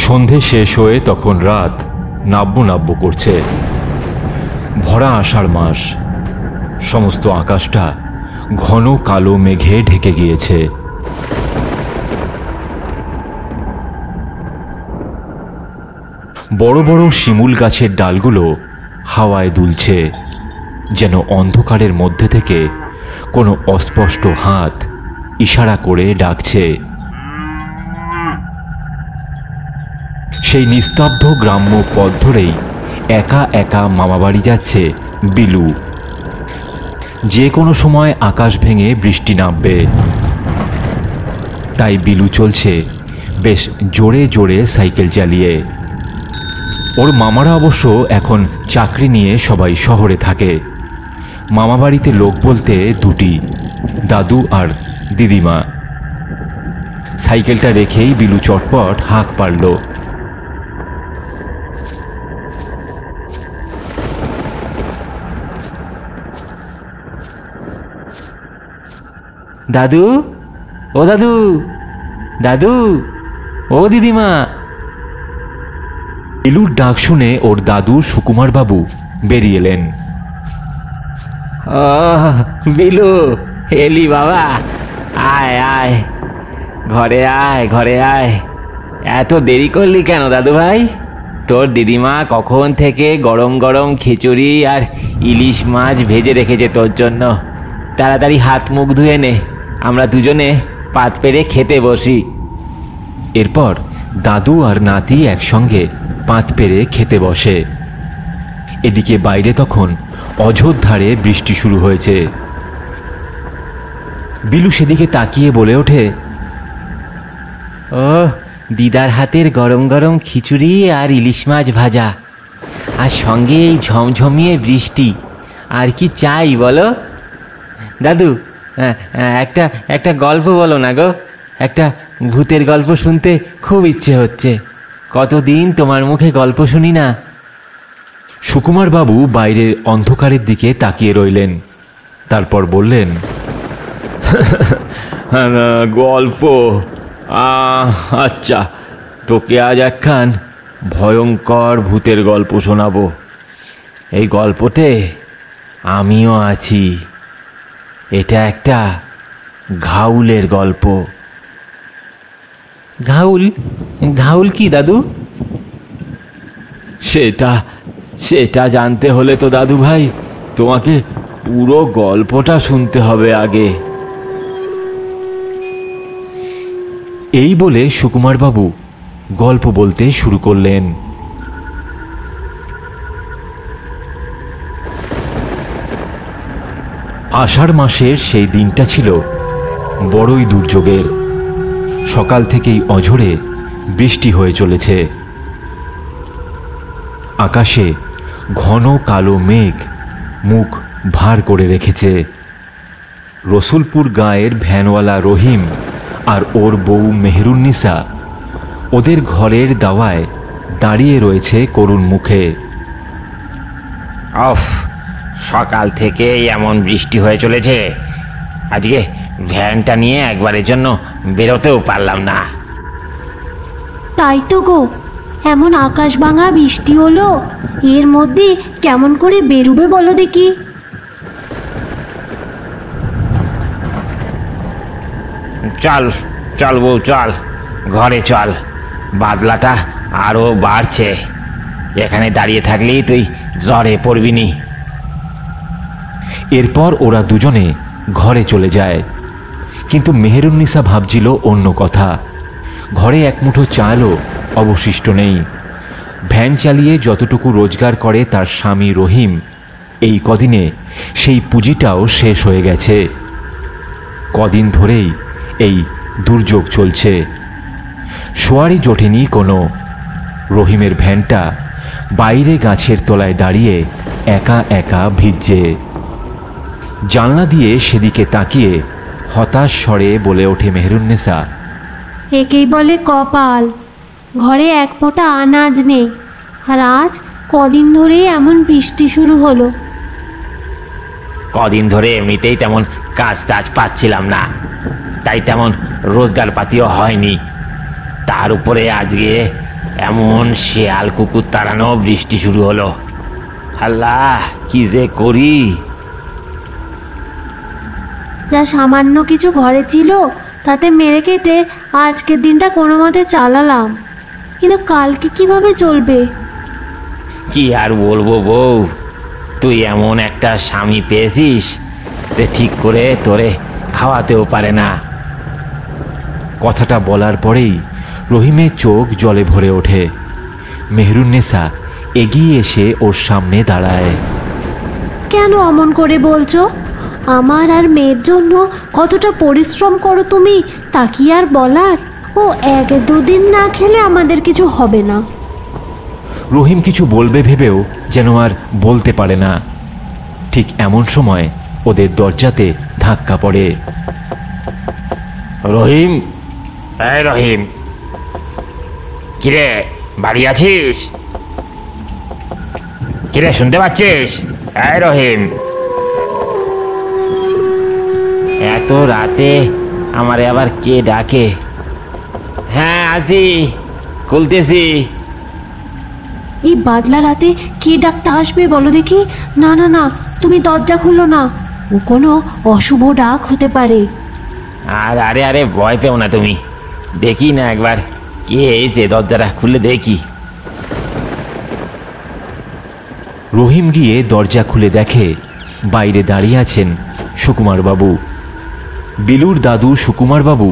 সন্ধে শেষ হয়ে তখন রাত নাব্য নাব্য করছে। ভরা আষাঢ় মাস, সমস্ত আকাশটা ঘন কালো মেঘে ঢেকে গিয়েছে। বড় বড় শিমুল গাছের ডালগুলো হাওয়ায় দুলছে, যেন অন্ধকারের মধ্যে থেকে কোনো অস্পষ্ট হাত ইশারা করে ডাকছে। সেই নিস্তব্ধ গ্রাম্য পথ ধরেই একা একা মামাবাড়ি যাচ্ছে বিলু। যে কোনো সময় আকাশ ভেঙে বৃষ্টি নামবে, তাই বিলু চলছে বেশ জোরে জোরে সাইকেল চালিয়ে। ওর মামারা অবশ্য এখন চাকরি নিয়ে সবাই শহরে থাকে। মামাবাড়িতে লোক বলতে দুটি, দাদু আর দিদিমা। সাইকেলটা রেখেই বিলু চটপট হাঁক পারল। দাদু, ও দাদু, দাদু, ও দিদিমা। বিলুর ডাক শুনে ওর দাদু সুকুমার বাবু বেরিয়ে এলেন। বিলু, এলি বাবা, আয় আয়, ঘরে আয়, ঘরে আয়। এত দেরি করলি কেন দাদু ভাই? তোর দিদিমা কখন থেকে গরম গরম খিচুড়ি আর ইলিশ মাছ ভেজে রেখেছে তোর জন্য। তাড়াতাড়ি হাত মুখ ধুয়ে নে, আমরা দুজনে পাত পেরে খেতে বসি। এরপর দাদু আর নাতি একসঙ্গে পাত পেরে খেতে বসে। এদিকে বাইরে তখন অঝোরধারে বৃষ্টি শুরু হয়েছে। বিলু সেদিকে তাকিয়ে বলে ওঠে, ও দিদার হাতের গরম গরম খিচুড়ি আর ইলিশ মাছ ভাজা, আর সঙ্গে এই ঝমঝমিয়ে বৃষ্টি, আর কি চাই বলো? দাদু, একটা একটা গল্প বলো না গো। একটা ভূতের গল্প শুনতে খুব ইচ্ছে হচ্ছে। কতদিন তোমার মুখে গল্প শুনি না। সুকুমার বাবু বাইরের অন্ধকারের দিকে তাকিয়ে রইলেন। তারপর বললেন, গল্প? আচ্ছা, তোকে আজ একখান ভয়ঙ্কর ভূতের গল্প শোনাবো। এই গল্পতে আমিও আছি। এটা একটা ঘাউলের গল্প। ঘাউল? ঘাউল কি দাদু? সেটা জানতে হলে তো দাদু ভাই তোমাকে পুরো গল্পটা শুনতে হবে আগে। এই বলে সুকুমার বাবু গল্প বলতে শুরু করলেন। আষাঢ় মাসের সেই দিনটা ছিল বড়ই দুর্যোগের। সকাল থেকেই অঝোরে বৃষ্টি হয়ে চলেছে। আকাশে ঘন কালো মেঘ মুখ ভার করে রেখেছে। রসুলপুর গাঁয়ের ভ্যানওয়ালা রহিম আর ওর বউ মেহেরুন্নিসা ওদের ঘরের দাওয়ায় দাঁড়িয়ে রয়েছে করুণ মুখে। অফ, সকাল থেকে এমন বৃষ্টি হয়ে চলেছে, আজকে ভ্যানটা নিয়ে একবারের জন্য বেরোতেও পারলাম না। তাই তো গো, এমন আকাশ ভাঙা বৃষ্টি হলো, এর মধ্যে কেমন করে বেরোবে বলো দেখি? চল চল বউ, চল ঘরে চল। বাদলাটা আরো বাড়ছে, এখানে দাঁড়িয়ে থাকলেই তুই জ্বরে পড়বিনি। এরপর ওরা দুজনে ঘরে চলে যায়। কিন্তু মেহেরুন্নিসা ভাবছিল অন্য কথা। ঘরে এক মুঠো চালও অবশিষ্ট নেই। ভ্যান চালিয়ে যতটুকু রোজগার করে তার স্বামী রহিম, এই কদিনে সেই পুঁজিটাও শেষ হয়ে গেছে। কদিন ধরেই এই দুর্যোগ চলছে। সোয়ারি জোটেনি কোনো। রহিমের ভ্যানটা বাইরে গাছের তলায় দাঁড়িয়ে একা একা ভিজছে। জানলা দিয়ে সেদিকে তাকিয়ে হতাশ স্বরে বলে ওঠে মেহেরুন্নেসা, একেই বলে কপাল। ঘরে এক ফোঁটা আনাজ নেই, আর আজ কদিন ধরেই এমন বৃষ্টি শুরু হলো। কদিন ধরে এমনিতেই তেমন কাজ টাজ পাচ্ছিলাম না, তাই তেমন রোজগার পাতিও হয়নি। তার উপরে আজকে এমন শেয়াল কুকুর তাড়ানো বৃষ্টি শুরু হলো। আল্লাহ, কি যে করি। যা সামান্য কিছু ঘরে ছিল তাতে মেরে কেটে আজকের দিনটা কোনো মতে চালালাম, কিন্তু কালকে কিভাবে চলবে? কি আর বলবো বউ, তুই এমন একটা স্বামী পেয়েছিস যে ঠিক করে তোরে খাওয়াতেও পারে না। কথাটা বলার পরেই রহিমের চোখ জলে ভরে ওঠে। মেহেরুন্নেসা এগিয়ে এসে ওর সামনে দাঁড়ায়। কেন অমন করে বলছো? আমার আর মেয়ের জন্য কতটা পরিশ্রম করো তুমি, তা কি আর বলার? ও এক দুদিন না খেলে আমাদের কিছু হবে না। রহিম কিছু বলবে ভেবেও যেন আর বলতে পারে না। ঠিক এমন সময় ওদের দরজাতে ধাক্কা পড়ে। রহিম, এই রহিম, কিরে বাড়ি আছিস? কিরে শুনতে পাচ্ছিস? এই রহিম, এত রাতে আমারে আবার কে ডাকে? হ্যাঁ আছি, খুলতেছি। এই বাদলা রাতে কে ডাকতে আসবে বলো দেখি? না না না, তুমি দরজা খুলো না, ও কোনো অশুভ ডাক হতে পারে। আর আরে আরে ভয় পেও না তুমি, দেখি না একবার কে এসে, দরজাটা খুলে দেখি। রহিম গিয়ে দরজা খুলে দেখে বাইরে দাঁড়িয়ে আছেন সুকুমার বাবু। বিলুর দাদু সুকুমার বাবু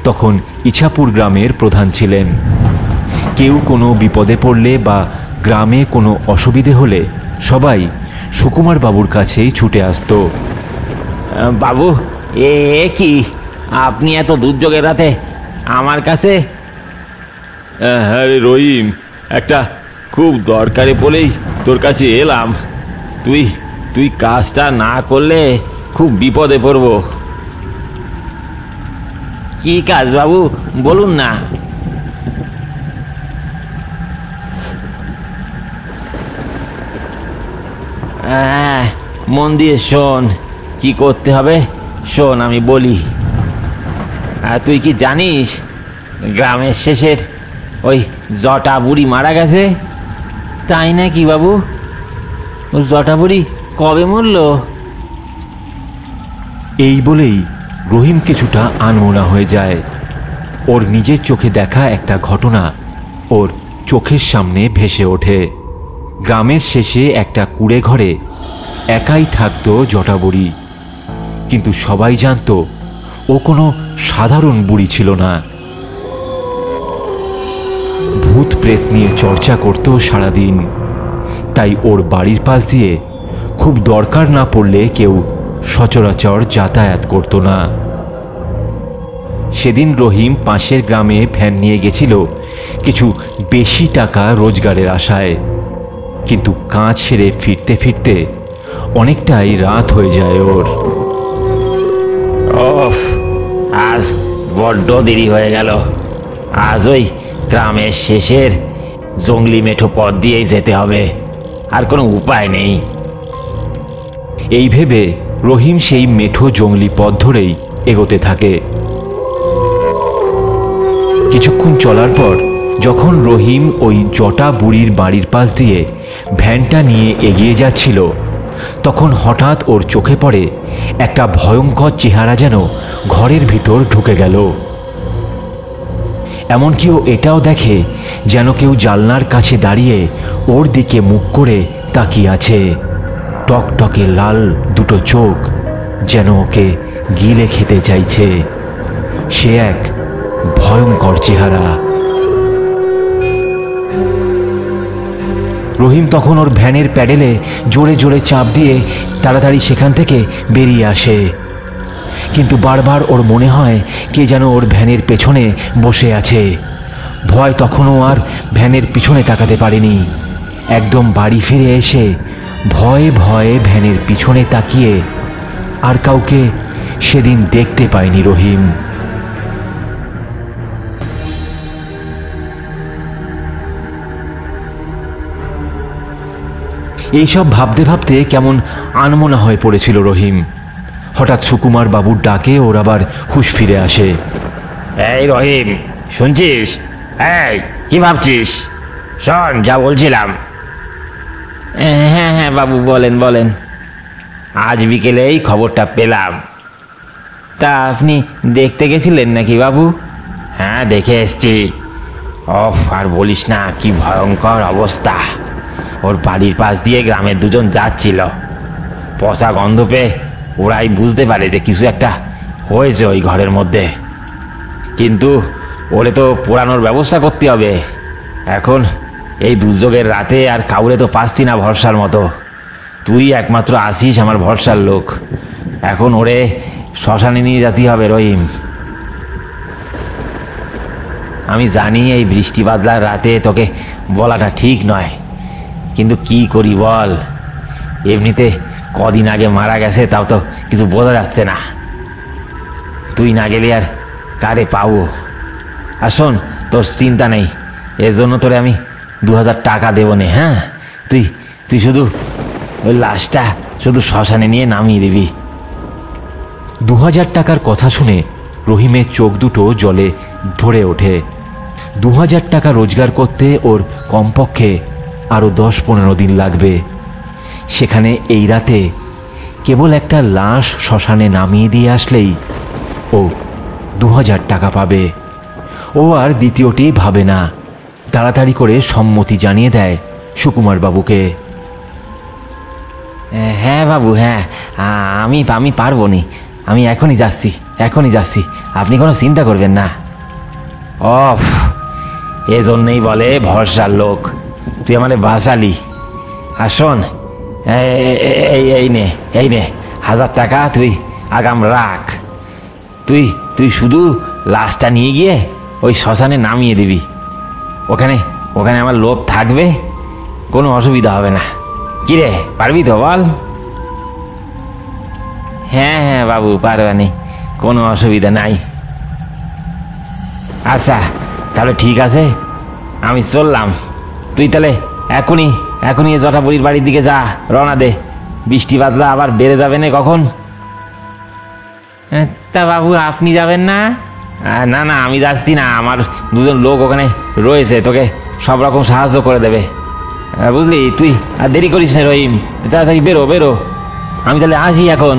তখন ইছাপুর গ্রামের প্রধান ছিলেন। কেউ কোনো বিপদে পড়লে বা গ্রামে কোনো অসুবিধে হলে সবাই সুকুমার বাবুর কাছেই ছুটে আসতো। বাবু, এ কি আপনি এত দুর্যোগের রাতে আমার কাছে? হ্যাঁ রে রহিম, একটা খুব দরকারে বলেই তোর কাছে এলাম। তুই কাজটা না করলে খুব বিপদে পড়ব। কি কাজ বাবু, বলুন না। মন দিয়ে শোন, কি করতে হবে শোন, আমি বলি। তুই কি জানিস গ্রামের শেষের ওই জটা বুড়ি মারা গেছে? তাই নাকি বাবু? ও জটা বুড়ি কবে মরল? এই বলেই রহিম কিছুটা আনমনা হয়ে যায়। ওর নিজের চোখে দেখা একটা ঘটনা ওর চোখের সামনে ভেসে ওঠে। গ্রামের শেষে একটা কুঁড়ে ঘরে একাই থাকতো জটা বুড়ি, কিন্তু সবাই জানতো ও কোনো সাধারণ বুড়ি ছিল না। ভূত প্রেত নিয়ে চর্চা করত সারাদিন, তাই ওর বাড়ির পাশ দিয়ে খুব দরকার না পড়লে কেউ সচরাচর যাতায়াত করত না। সেদিন রহিম পাশের গ্রামে ভ্যান নিয়ে গেছিল কিছু বেশি টাকা রোজগারের আশায়, কিন্তু কাজ সেরে ফিরতে ফিরতে অনেকটাই রাত হয়ে যায় ওর। ওফ, আজ বড্ড দেরি হয়ে গেল। আজ ওই গ্রামের শেষের জঙ্গলি মেঠো পথ দিয়েই যেতে হবে, আর কোনো উপায় নেই। এই ভেবে রহিম সেই মেঠো জঙ্গলি পথ ধরেই এগোতে থাকে। কিছুক্ষণ চলার পর যখন রহিম ওই জটা বুড়ির বাড়ির পাশ দিয়ে ভ্যানটা নিয়ে এগিয়ে যাচ্ছিল, তখন হঠাৎ ওর চোখে পড়ে একটা ভয়ঙ্কর চেহারা যেন ঘরের ভিতর ঢুকে গেল। এমনকি ও এটাও দেখে যেন কেউ জানলার কাছে দাঁড়িয়ে ওর দিকে মুখ করে তাকিয়ে আছে। টকটকে লাল দুটো চোখ যেন ওকে গিলে খেতে চাইছে। সে এক ভয়ঙ্কর চেহারা। রহিম তখন ওর ভ্যানের প্যাডেলে জোরে জোরে চাপ দিয়ে তাড়াতাড়ি সেখান থেকে বেরিয়ে আসে, কিন্তু বারবার ওর মনে হয় কে যেন ওর ভ্যানের পেছনে বসে আছে। ভয় তখনও আর ভ্যানের পিছনে তাকাতে পারেনি। একদম বাড়ি ফিরে এসে ভয়ে ভয়ে ভ্যানের পিছনে তাকিয়ে আর কাউকে সেদিন দেখতে পায়নি রহিম। এইসব ভাবতে ভাবতে কেমন আনমনা হয়ে পড়েছিল রহিম। হঠাৎ সুকুমার বাবুর ডাকে ওর আবার হুঁশ ফিরে আসে। এই রহিম, শুনছিস? এই কি ভাবছিস? শোন, যা বলছিলাম। হ্যাঁ হ্যাঁ বাবু, বলেন বলেন। আজ বিকেলেই খবরটা পেলাম। তা আপনি দেখতে গেছিলেন নাকি বাবু? হ্যাঁ, দেখে এসছি। আর বলিস না, কি ভয়ঙ্কর অবস্থা। ওর বাড়ির পাশ দিয়ে গ্রামের দুজন যাচ্ছিল। পচা গন্ধ পেয়ে ওরাই বুঝতে পারে যে কিছু একটা হয়েছে ওই ঘরের মধ্যে। কিন্তু ওরে তো পোড়ানোর ব্যবস্থা করতে হবে। এখন এই দুর্যোগের রাতে আর কাউরে তো পাচ্ছি না ভরসার মতো। তুই একমাত্র আসিস আমার ভরসার লোক। এখন ওরে শ্মশানে নিয়ে যেতে হবে রহিম। আমি জানি এই বৃষ্টি বাদলার রাতে তোকে বলাটা ঠিক নয়, কিন্তু কি করি বল। এমনিতে কদিন আগে মারা গেছে, তাও তো কিছু বোঝা যাচ্ছে না। তুই না গেলে আর কারে পাবো। আর শোন, তোর চিন্তা নেই, এর জন্য তোরে আমি 2000 টাকা দেবো নে। হ্যাঁ, তুই তুই শুধু ওই লাশটা শুধু শ্মশানে নিয়ে নামিয়ে দিবি। 2000 টাকার কথা শুনে রহিমের চোখ দুটো জলে ভরে ওঠে। 2000 টাকা রোজগার করতে ওর কমপক্ষে আরও 10-15 দিন লাগবে। সেখানে এই রাতে কেবল একটা লাশ শ্মশানে নামিয়ে দিয়ে আসলেই ও 2000 টাকা পাবে। ও আর দ্বিতীয়টি ভাবে না, তাড়াতাড়ি করে সম্মতি জানিয়ে দেয় সুকুমার বাবুকে। হ্যাঁ বাবু, হ্যাঁ, আমি পারবো নি। আমি এখনই যাচ্ছি। আপনি কোনো চিন্তা করবেন না। এজন্যই বলে ভরসার লোক। তুই আমারে বাঁচালি। আর শোন, এই নে 1000 টাকা তুই আগাম রাখ। তুই শুধু লাশটা নিয়ে গিয়ে ওই শ্মশানে নামিয়ে দিবি। ওখানে আমার লোক থাকবে, কোনো অসুবিধা হবে না। কিরে, পারবি তো বল? হ্যাঁ হ্যাঁ বাবু, পারবানি, কোনো অসুবিধা নাই। আচ্ছা, তাহলে ঠিক আছে, আমি চললাম। তুই তাহলে এখনই জটাবুড়ির বাড়ির দিকে যা, রওনা দে। বৃষ্টি বাদলা আবার বেড়ে যাবে না কখন। তা বাবু, আপনি যাবেন না? না, আমি যাচ্ছি না। আমার দুজন লোক ওখানে রয়েছে, তোকে সব রকম সাহায্য করে দেবে, বুঝলি। তুই আর দেরি করিস না রহিম, তাড়াতাড়ি বেরো। আমি তাহলে আসি এখন,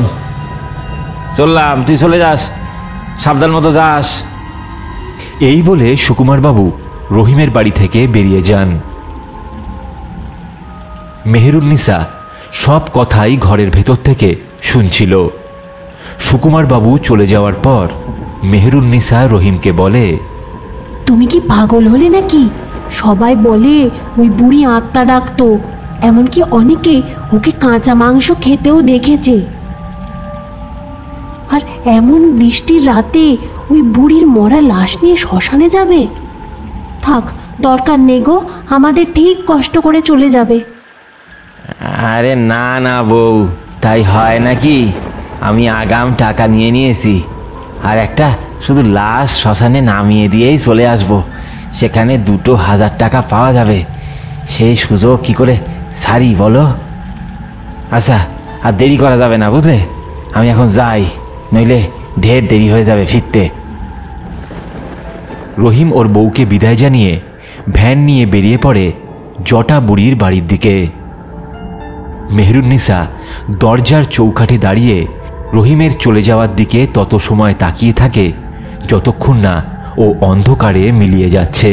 চললাম। তুই চলে যাস, সাবধান মতো যাস। এই বলে সুকুমার বাবু রহিমের বাড়ি থেকে বেরিয়ে যান। মেহেরুন্নিসা সব কথাই ঘরের ভেতর থেকে শুনছিল। সুকুমার বাবু চলে যাওয়ার পর মেহেরুন্নিসা রহিমকে বলে, তুমি কি পাগল হলে নাকি? সবাই বলে ওই বুড়ি আত্মা ডাকতো, এমনকি অনেকে ওকে কাঁচা মাংস খেতেও দেখেছে। আর এমন বৃষ্টির রাতে ওই বুড়ির মরা লাশ নিয়ে শ্মশানে যাবে? থাক, দরকার নেই গো, আমাদের ঠিক কষ্ট করে চলে যাবে। আরে না বউ, তাই হয় নাকি? আমি আগাম টাকা নিয়ে নিয়েছি, আর একটা শুধু লাশ শ্মশানে নামিয়ে দিয়েই চলে আসব। সেখানে 2000 টাকা পাওয়া যাবে। সেই সুযোগ কি করে ছাড়ি বলো? আচ্ছা, আর দেরি করা যাবে না, বুঝলে। আমি এখন যাই, নইলে ঢের দেরি হয়ে যাবে ফিরতে। রহিম ওর বউকে বিদায় জানিয়ে ভ্যান নিয়ে বেরিয়ে পড়ে জটা বুড়ির বাড়ির দিকে। মেহেরুন্নিসা দরজার চৌকাঠে দাঁড়িয়ে রহিমের চলে যাওয়ার দিকে তত সময় তাকিয়ে থাকে যতক্ষণ না ও অন্ধকারে মিলিয়ে যাচ্ছে।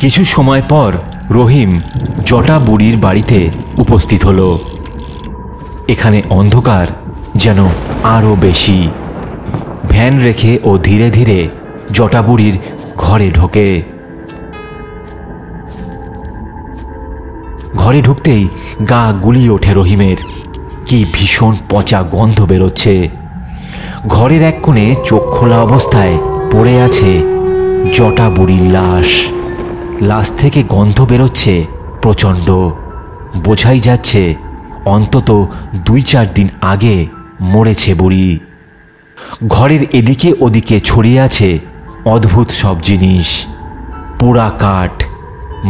কিছু সময় পর রহিম জটা বুড়ির বাড়িতে উপস্থিত হলো। এখানে অন্ধকার যেন আরও বেশি। ভ্যান রেখে ও ধীরে ধীরে জটা বুড়ির ঘরে ঢোকে। ঘরে ঢুকতেই গা গুলিয়ে ওঠে রহিমের। কি ভীষণ পচা গন্ধ বেরোচ্ছে। ঘরের এক কোণে চোখ খোলা অবস্থায় পড়ে আছে জটা বুড়ির লাশ। লাশ থেকে গন্ধ বেরোচ্ছে প্রচণ্ড। বোঝাই যাচ্ছে অন্তত 2-4 দিন আগে মরেছে বুড়ি। ঘরের এদিকে ওদিকে ছড়িয়ে আছে অদ্ভুত সব জিনিস। পোড়া কাঠ,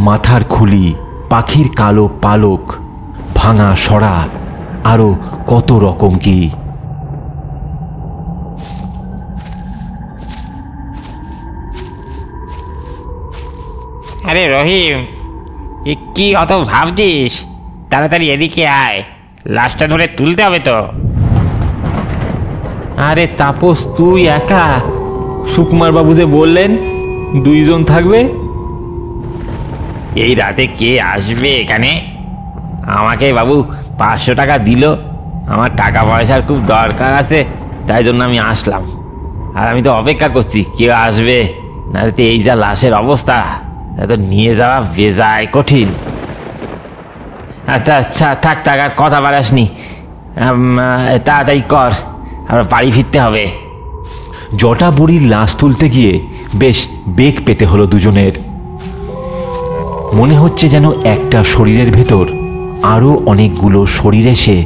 মাথার খুলি, পাখির কালো পালক, ভাঙা সরা, আরও কত রকম কি। আরে রহিম, কি অত ভাবছিস? তাড়াতাড়ি এদিকে আয়, লাশটা ধরে তুলতে হবে তো। আরে তাপস, তুই একা? সুকুমার বাবু যে বললেন 2 জন থাকবে। এই রাতে কে আসবে এখানে? আমাকে বাবু 500 টাকা দিল, আমার টাকা পয়সার খুব দরকার আছে, তাই জন্য আমি আসলাম। আর আমি তো অপেক্ষা করছি কেউ আসবে, না তো এই যা লাশের অবস্থা, তা তো নিয়ে যাওয়া বেজায় কঠিন। আচ্ছা আচ্ছা, থাক থাক, আর কথা বাড়াসনি, তাড়াতাড়ি কর, আবার বাড়ি ফিরতে হবে। জটা বুড়ির লাশ তুলতে গিয়ে বেশ বেগ পেতে হলো দুজনের। মনে হচ্ছে যেন একটা শরীরের ভেতর আরো অনেকগুলো শরীর এসে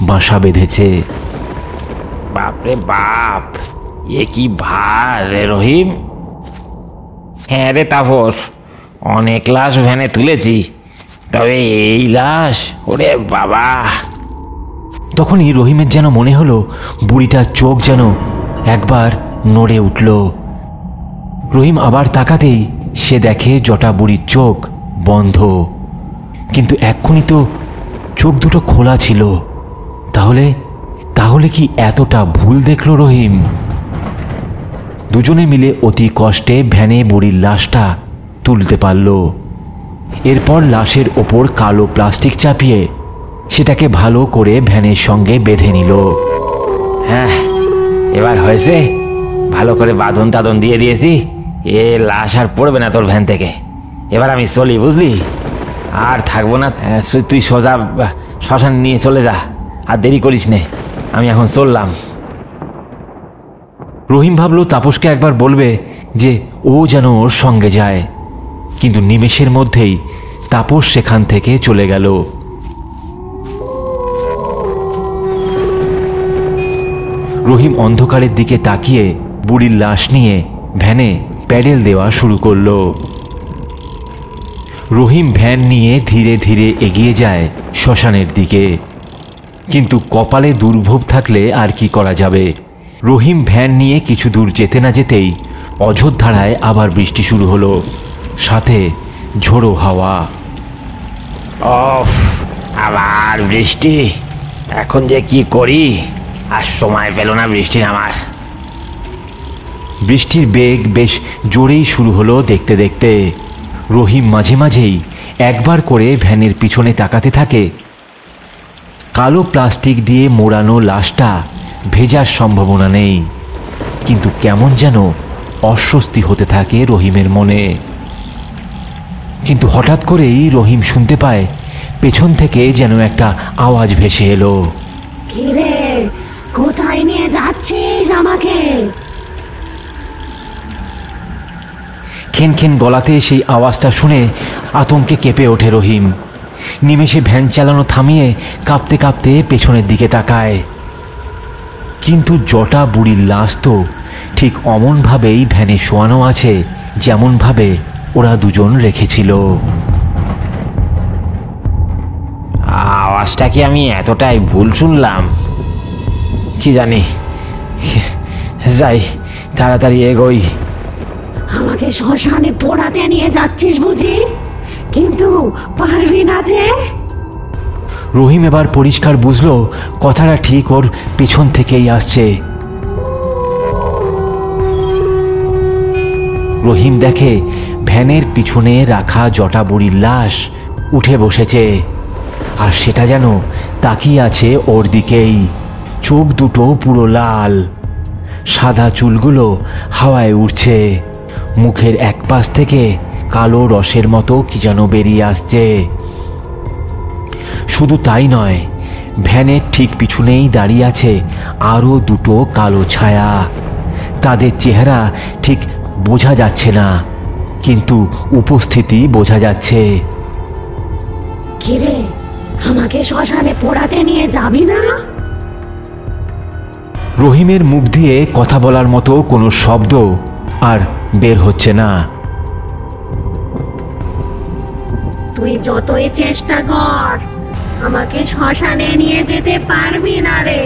বাসা বেঁধেছে। বাপরে বাপ, এ কি ভার রে রহিম! হ্যাঁ রে তাপস, অনেক লাশ ভ্যানে তুলেছি, তবে এই লাশ, ওরে বাবা! তখনই রহিমের যেন মনে হলো বুড়িটার চোখ যেন একবার নড়ে উঠল। রহিম আবার তাকাতেই সে দেখে জটা বুড়ির চোখ বন্ধ, কিন্তু এক্ষুনি তো চোখ দুটো খোলা ছিল। তাহলে তাহলে কি এতটা ভুল দেখল রহিম? দুজনে মিলে অতি কষ্টে ভ্যানে বুড়ির লাশটা তুলতে পারল। এরপর লাশের ওপর কালো প্লাস্টিক চাপিয়ে সেটাকে ভালো করে ভ্যানের সঙ্গে বেঁধে নিল। হ্যাঁ, এবার হয়েছে, ভালো করে বাঁধন টাধন দিয়ে দিয়েছি, এ লাশ আর পড়বে না তোর ভ্যান থেকে। এবার আমি চলি, বুঝলি? আর থাকবো না, তুই সোজা শ্মশান নিয়ে চলে যা, আর দেরি করিস নে, আমি এখন চললাম। রহিম ভাবল তাপসকে একবার বলবে যে ও যেন ওর সঙ্গে যায়, কিন্তু নিমেষের মধ্যেই তাপস সেখান থেকে চলে গেল। রহিম অন্ধকারের দিকে তাকিয়ে বুড়ির লাশ নিয়ে ভ্যানে প্যাডেল দেওয়া শুরু করল। রহিম ভ্যান নিয়ে ধীরে ধীরে এগিয়ে যায় শ্মশানের দিকে, কিন্তু কপালে দুর্ভোগ থাকলে আর কি করা যাবে। রহিম ভ্যান নিয়ে কিছু দূর যেতে না যেতেই অযোধ্যায় আবার বৃষ্টি শুরু হলো, সাথে ঝোড়ো হাওয়া। ওফ, আবার বৃষ্টি! এখন যে কি করি, আর সময় পেল না বৃষ্টি নামার। বৃষ্টির বেগ বেশ জোরেই শুরু হলো দেখতে দেখতে। রহিম মাঝে মাঝেই একবার করে ভ্যানের পিছনে তাকাতে থাকে। কালো প্লাস্টিক দিয়ে মোড়ানো লাশটা ভেজার সম্ভাবনা নেই, কিন্তু কেমন যেন অস্বস্তি হতে থাকে রহিমের মনে। কিন্তু হঠাৎ করেই রহিম শুনতে পায় পেছন থেকে যেন একটা আওয়াজ ভেসে এলো। কিরে, কোথায় নিয়ে যাচ্ছিস আমাকে? খেনখেন গলাতে সেই আওয়াজটা শুনে আতঙ্কে কেঁপে ওঠে রহিম। নিমেষে ভ্যান চালানো থামিয়ে কাঁপতে কাঁপতে পেছনের দিকে তাকায়, কিন্তু জটা বুড়ির লাশ তো ঠিক অমনভাবেই ভ্যানে শোয়ানো আছে যেমনভাবে ওরা দুজন রেখেছিল। আওয়াজটা কি আমি এতটাই ভুল শুনলাম? কি জানি, যাই, তাড়াতাড়ি এগোই। আমাকে শ্মশানে পোড়াতে নিয়ে যাচ্ছিস বুঝি, কিন্তু পারবি না যে? রহিম এবার পরিষ্কার বুঝলো কথাটা ঠিক ওর পেছন থেকেই আসছে। রহিম দেখে ভ্যানের পিছনে রাখা জটা বুড়ির লাশ উঠে বসেছে, আর সেটা যেন তাকিয়ে আছে ওর দিকেই। চোখ দুটো পুরো লাল, সাদা চুলগুলো হাওয়ায় উড়ছে, মুখের এক পাশ থেকে কালো রসের মতো কি যেন বেরিয়ে আসছে। শুধু তাই নয়, ভ্যানের ঠিক পিছনেই দাঁড়িয়ে আছে আরও দুটো কালো ছায়া। তাদের চেহারা ঠিক বোঝা যাচ্ছে না, কিন্তু উপস্থিতি বোঝা যাচ্ছে। কিরে, আমাকে শ্মশানে পোড়াতে নিয়ে যাবি না? রহিমের মুখ দিয়ে কথা বলার মতো কোনো শব্দ আর বের হচ্ছে না। তুই যতই চেষ্টা কর, আমাকে শ্মশানে নিয়ে যেতে পারবি না রে।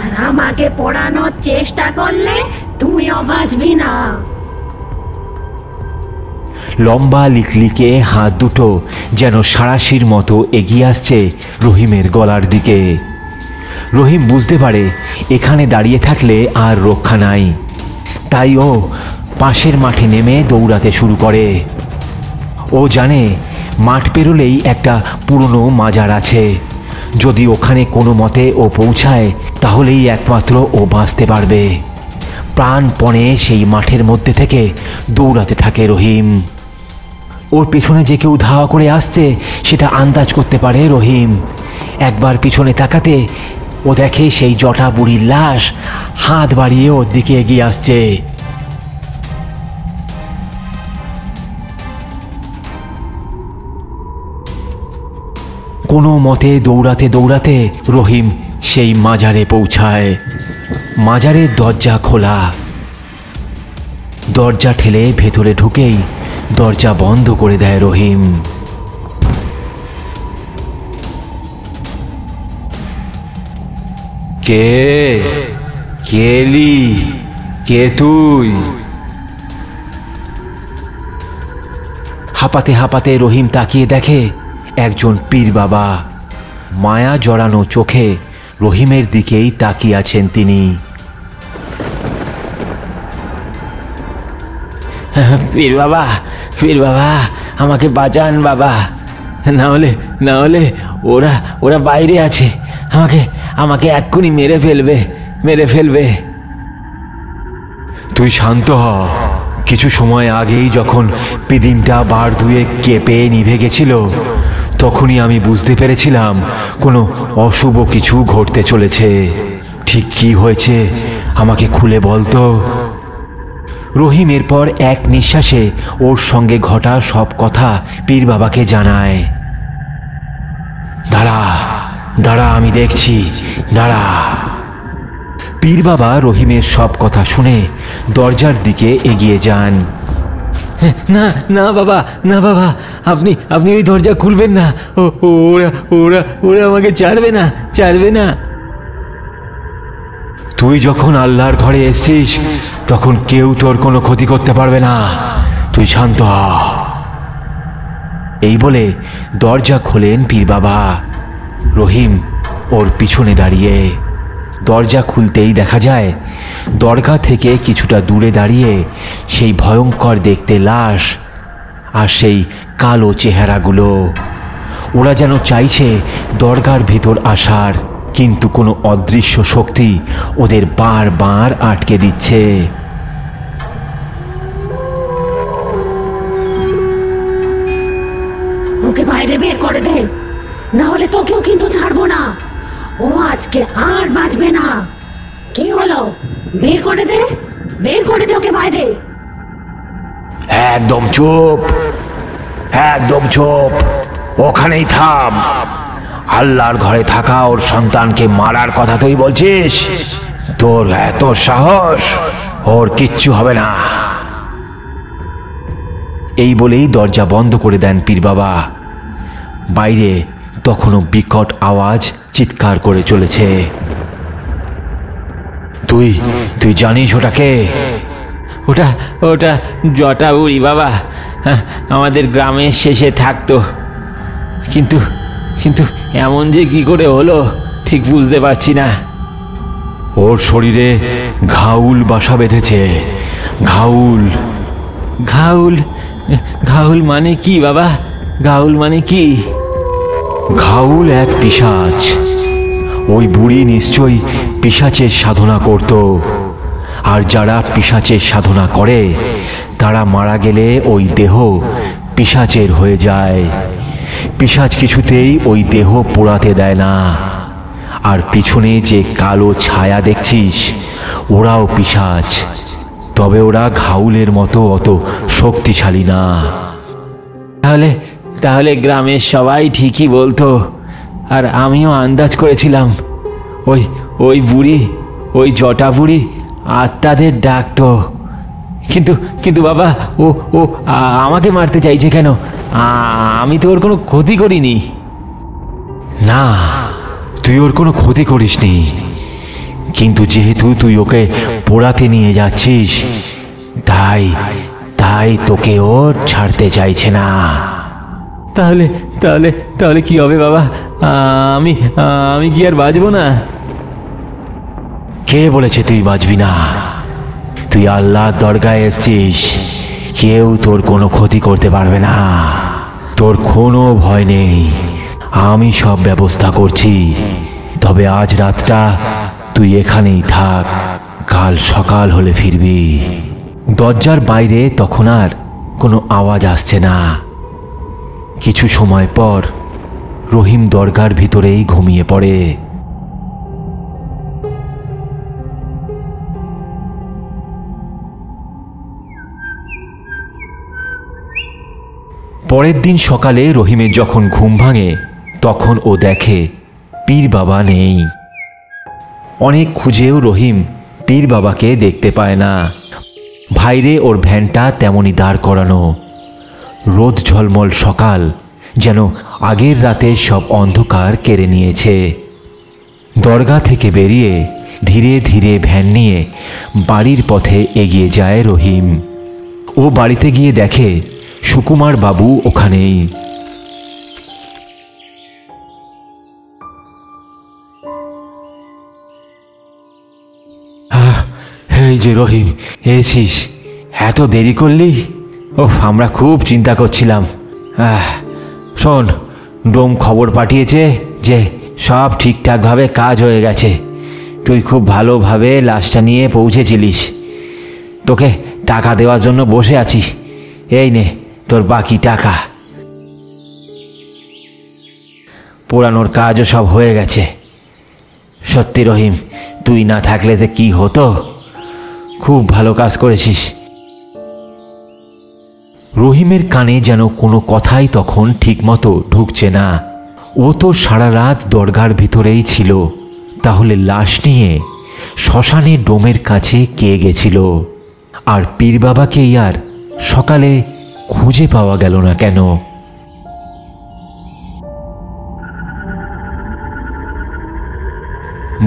আর আমাকে পোড়ানোর চেষ্টা করলে তুইও বাঁচবি না। লম্বা লিকলিকে হাত দুটো যেন সাঁড়াশির মতো এগিয়ে আসছে রহিমের গলার দিকে। রহিম বুঝতে পারে এখানে দাঁড়িয়ে থাকলে আর রক্ষা নাই, তাই ও পাশের মাঠে নেমে দৌড়াতে শুরু করে। ও জানে মাঠ পেরোলেই একটা পুরনো মাজার আছে, যদি ওখানে কোনো মতে ও পৌঁছায় তাহলেই একমাত্র ও বাঁচতে পারবে। প্রাণপণে সেই মাঠের মধ্যে থেকে দৌড়াতে থাকে রহিম। ওর পেছনে যে কেউ ধাওয়া করে আসছে সেটা আন্দাজ করতে পারে রহিম। একবার পিছনে তাকাতে ও দেখে সেই জটা বুড়ির লাশ হাত বাড়িয়ে ওর দিকে এগিয়ে আসছে। কোনো মতে দৌড়াতে দৌড়াতে রহিম সেই মাজারে পৌঁছায়। মাজারের দরজা খোলা। দরজা ঠেলে ভেতরে ঢুকেই দরজা বন্ধ করে দেয় রহিম। কে এলি? কে তুই? হাঁপাতে হাঁপাতে রহিম তাকিয়ে দেখে একজন পীর বাবা। মায়া জড়ানো চোখে রহিমের দিকেই তাকিয়ে আছেন তিনি। পীর বাবা, আমাকে বাঁচান বাবা, না হলে ওরা বাইরে আছে, আমাকে এক্ষুনি মেরে ফেলবে। তুই শান্ত হ। কিছু সময় আগেই যখন পিদিমটা বার ধুয়ে কেঁপে নিভে গেছিল, তখনই আমি বুঝতে পেরেছিলাম কোনো অশুভ কিছু ঘটতে চলেছে। ঠিক কি হয়েছে আমাকে খুলে বলতো। রহিম এরপর এক নিঃশ্বাসে ওর সঙ্গে ঘটা সব কথা পীর বাবাকে জানায়। দাঁড়া আমি দেখছি, দাঁড়া। পীর বাবা রহিমের সব কথা শুনে দরজার দিকে এগিয়ে যান। না বাবা, আপনি ওই দরজা খুলবেন না। ওরা আমাকে ছাড়বে না। তুই যখন আল্লাহর ঘরে এসছিস তখন কেউ তোর কোনো ক্ষতি করতে পারবে না। তুই শান্ত হ। এই বলে দরজা খোলেন পীর বাবা। রহিম ওর পিছনে দাঁড়িয়ে। দরজা খুলতেই দেখা যায় দরগা থেকে কিছুটা দূরে দাঁড়িয়ে সেই ভয়ঙ্কর দেখতে লাশ আর সেই কালো চেহারাগুলো। ওরা যেন চাইছে দরগার ভিতর আসার, কিন্তু কোনো অদৃশ্য শক্তি ওদের বারবার আটকে দিচ্ছে। ওকে বাইরে বের করে দে, না হলে তোকেও কিন্তু ছাড়বো না। ও আজকে আর বাঁচবে না। কি হলো? বের করে দে ওকে বাইরে। একদম চুপ, ওখানেই থাম। আল্লাহর ঘরে থাকা ওর সন্তানকে মারার কথা তুই বলছিস? তোর এত সাহস? ওর কিচ্ছু হবে না। এই বলেই দরজা বন্ধ করে দেন পীর বাবা। বাইরে তখনও বিকট আওয়াজ চিৎকার করে চলেছে। তুই জানিস ওটাকে? ওটা জটা বুড়ি বাবা, আমাদের গ্রামের শেষে থাকতো, কিন্তু এমন যে কি করে হলো ঠিক বুঝতে পারছি না। ওর শরীরে ঘাউল বাসা বেঁধেছে। ঘাউল মানে কি বাবা? ঘাউল মানে কি? ঘাউল এক পিশাচ। ওই বুড়ি নিশ্চয়ই পিশাচের সাধনা করত, আর যারা পিশাচের সাধনা করে তারা মারা গেলে ওই দেহ পিশাচের হয়ে যায়। পিশাচ কিছুতেই ওই দেহ পোড়াতে দেয় না। আর পিছনে যে কালো ছায়া দেখছিস ওরাও পিশাচ, তবে ওরা ঘাউলের মতো অত শক্তিশালী না। তাহলে গ্রামের সবাই ঠিকই বলতো, আর আমিও আন্দাজ করেছিলাম ওই বুড়ি, ওই জটা বুড়ি আত্মাদের ডাকতো। কিন্তু বাবা ও আমাকে মারতে চাইছে কেন? আমি তো ওর কোনো ক্ষতি করিনি। না, তুই ওর কোনো ক্ষতি করিসনি, কিন্তু যেহেতু তুই ওকে পোড়াতে নিয়ে যাচ্ছিস তাই তোকে ও ছাড়তে চাইছে না। তাহলে তাহলে তাহলে কি হবে বাবা? আমি আমি কি আর বাঁচবো না? কে বলেছে তুই বাঁচবি না? তুই আল্লাহর দরগায় এসেছিস, কেউ তোর কোনো ক্ষতি করতে পারবে না। তোর কোনো ভয় নেই, আমি সব ব্যবস্থা করছি। তবে আজ রাতটা তুই এখানেই থাক, কাল সকাল হলে ফিরবি। দরজার বাইরে তখন আর কোনো আওয়াজ আসছে না। কিছু সময় পর রহিম দরগার ভিতরেই ঘুমিয়ে পড়ে। পরের দিন সকালে রহিমের যখন ঘুম ভাঙে তখন ও দেখে পীর বাবা নেই। অনেক খুঁজেও রহিম পীর বাবাকে দেখতে পায় না। বাইরে ওর ভ্যানটা তেমনই দাঁড় করানো। রোদ ঝলমল সকাল যেন আগের রাতে সব অন্ধকার কেড়ে নিয়েছে। দরগা থেকে বেরিয়ে ধীরে ধীরে ভ্যান নিয়ে বাড়ির পথে এগিয়ে যায় রহিম। ও বাড়িতে গিয়ে দেখে সুকুমার বাবু ওখানেই। এই যে রহিম, এসিস? এত দেরি করলি? ওহ, আমরা খুব চিন্তা করছিলাম। শোন, ডোম খবর পাঠিয়েছে যে সব ঠিকঠাকভাবে কাজ হয়ে গেছে। তুই খুব ভালোভাবে লাশটা নিয়ে পৌঁছেছিলিস। তোকে টাকা দেওয়ার জন্য বসে আছি। এই নে তোর বাকি টাকা। পোড়ানোর কাজও সব হয়ে গেছে। সত্যি রহিম, তুই না থাকলে যে কি হতো। খুব ভালো কাজ করেছিস। রহিমের কানে যেন কোনো কথাই তখন ঠিকমতো ঢুকছে না। ও তো সারা রাত দরগার ভিতরেই ছিল। তাহলে লাশ নিয়ে শ্মশানে ডোমের কাছে কে গেছিল? আর পীর বাবাকেই আর সকালে খুঁজে পাওয়া গেল না কেন?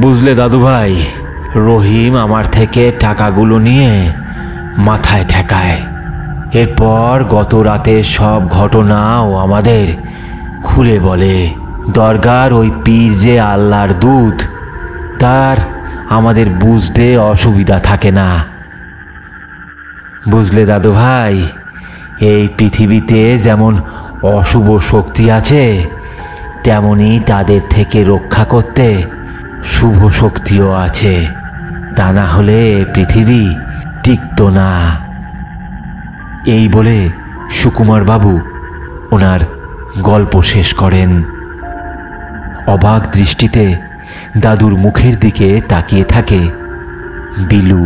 বুঝলে দাদু ভাই, রহিম আমার থেকে টাকাগুলো নিয়ে মাথায় ঠেকায়। এরপর গত রাতে সব ঘটনা ও আমাদের খুলে বলে। দরগার ওই পীর যে আল্লাহর দূত, তার আমাদের বুঝতে অসুবিধা থাকে না। বুঝলে দাদু ভাই, এই পৃথিবীতে যেমন অশুভ শক্তি আছে, তেমনি তাদের থেকে রক্ষা করতে শুভ শক্তিও আছে। তা না হলে পৃথিবী টিকত না। এই বলে সুকুমার বাবু ওনার গল্প শেষ করেন। অবাক দৃষ্টিতে দাদুর মুখের দিকে তাকিয়ে থাকে বিলু।